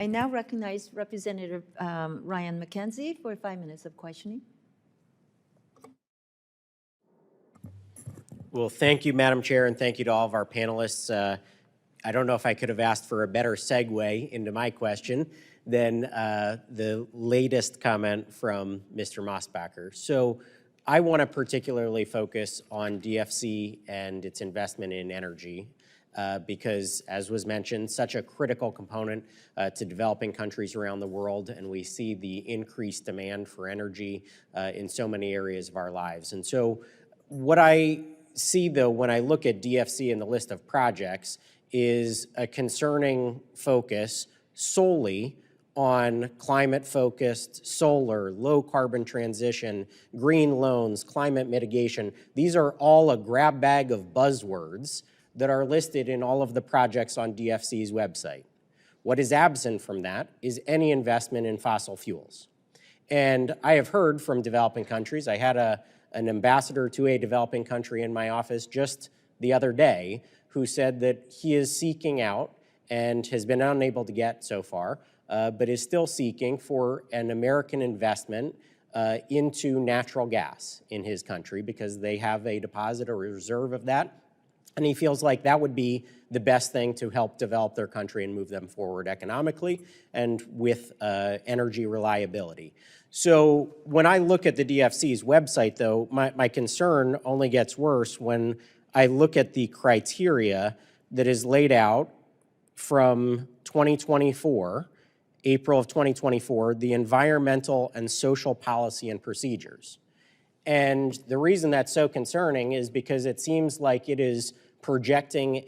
I now recognize Representative Ryan Mackenzie for 5 minutes of questioning. Well, thank you, Madam Chair, and thank you to all of our panelists. I don't know if I could have asked for a better segue into my question than the latest comment from Mr. Mosbacher. So I want to particularly focus on DFC and its investment in energy because, as was mentioned, such a critical component to developing countries around the world, and we see the increased demand for energy in so many areas of our lives. And so what I see, though, when I look at DFC and the list of projects is a concerning focus solely on climate-focused solar, low-carbon transition, green loans, climate mitigation. These are all a grab bag of buzzwords that are listed in all of the projects on DFC's website. What is absent from that is any investment in fossil fuels. And I have heard from developing countries. I had an ambassador to a developing country in my office just the other day who said that he is seeking out and has been unable to get so far, but is still seeking for an American investment into natural gas in his country because they have a deposit or reserve of that. And he feels like that would be the best thing to help develop their country and move them forward economically and with energy reliability. So when I look at the DFC's website, though, my concern only gets worse when I look at the criteria that is laid out from 2024, April of 2024, the environmental and social policy and procedures. And the reason that's so concerning is because it seems like it is projecting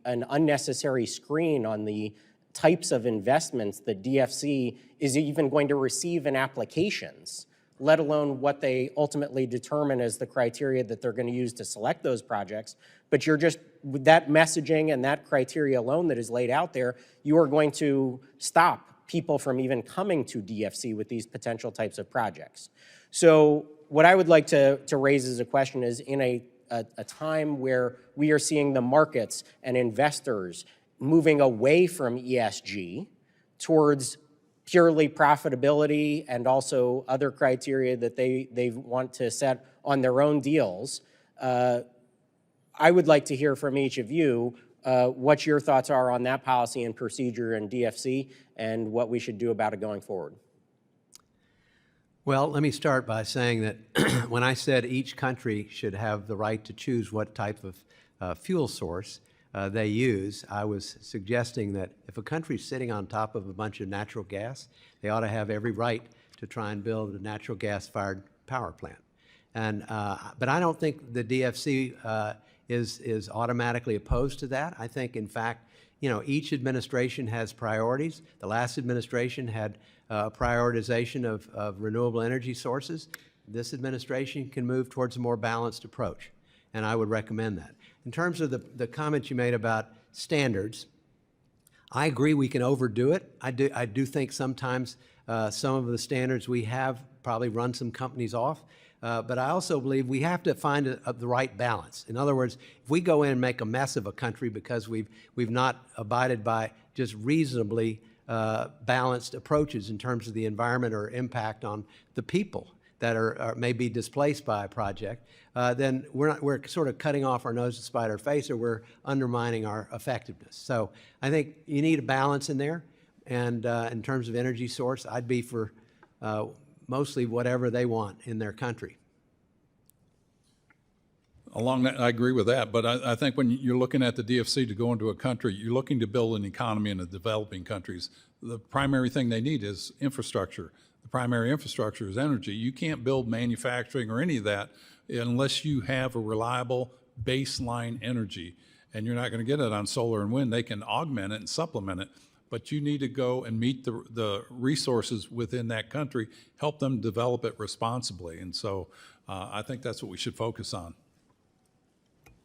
an unnecessary screen on the types of investments that DFC is even going to receive in applications, let alone what they ultimately determine as the criteria that they're going to use to select those projects. But you're just, with that messaging and that criteria alone that is laid out there, you are going to stop people from even coming to DFC with these potential types of projects. So what I would like to raise as a question is, in a time where we are seeing the markets and investors moving away from ESG towards purely profitability and also other criteria that they want to set on their own deals, I would like to hear from each of you what your thoughts are on that policy and procedure in DFC and what we should do about it going forward. Well, let me start by saying that when I said each country should have the right to choose what type of fuel source they use, I was suggesting that if a country's sitting on top of a bunch of natural gas, they ought to have every right to try and build a natural gas-fired power plant. And but I don't think the DFC is automatically opposed to that. I think, in fact, you know, each administration has priorities. The last administration had prioritization of renewable energy sources. This administration can move towards a more balanced approach, and I would recommend that. In terms of the comments you made about standards, I agree we can overdo it. I do think sometimes some of the standards we have probably run some companies off, but I also believe we have to find the right balance. In other words, if we go in and make a mess of a country because we've not abided by just reasonably balanced approaches in terms of the environment or impact on the people that are may be displaced by a project, then we're sort of cutting off our nose to spite our face, or we're undermining our effectiveness. So I think you need a balance in there. And in terms of energy source, I'd be for mostly whatever they want in their country. Along that, I agree with that, but I think when you're looking at the DFC to go into a country, you're looking to build an economy in the developing countries. The primary thing they need is infrastructure. The primary infrastructure is energy. You can't build manufacturing or any of that unless you have a reliable baseline energy, and you're not going to get it on solar and wind. They can augment it and supplement it, but you need to go and meet the resources within that country, help them develop it responsibly, and so I think that's what we should focus on.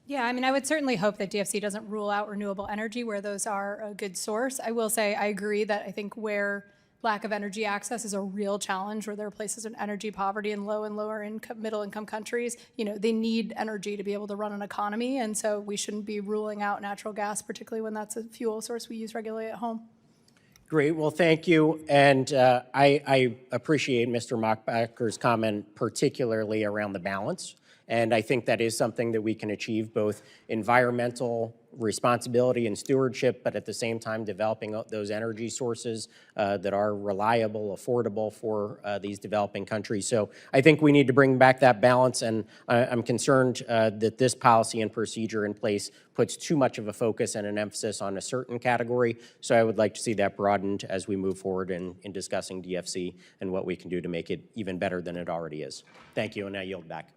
Yeah, I mean, I would certainly hope that DFC doesn't rule out renewable energy where those are a good source. I will say I agree that I think where lack of energy access is a real challenge, where there are places in energy poverty in low and lower income, middle income countries, you know, they need energy to be able to run an economy. And so we shouldn't be ruling out natural gas, particularly when that's a fuel source we use regularly at home. Great, well, thank you. And I appreciate Mr. Mockbacker's comment, particularly around the balance. And I think that is something that we can achieve, both environmental responsibility and stewardship, but at the same time developing those energy sources that are reliable, affordable for these developing countries. So I think we need to bring back that balance, and I'm concerned that this policy and procedure in place puts too much of a focus and an emphasis on a certain category. So I would like to see that broadened as we move forward in discussing DFC and what we can do to make it even better than it already is. Thank you, and I yield back.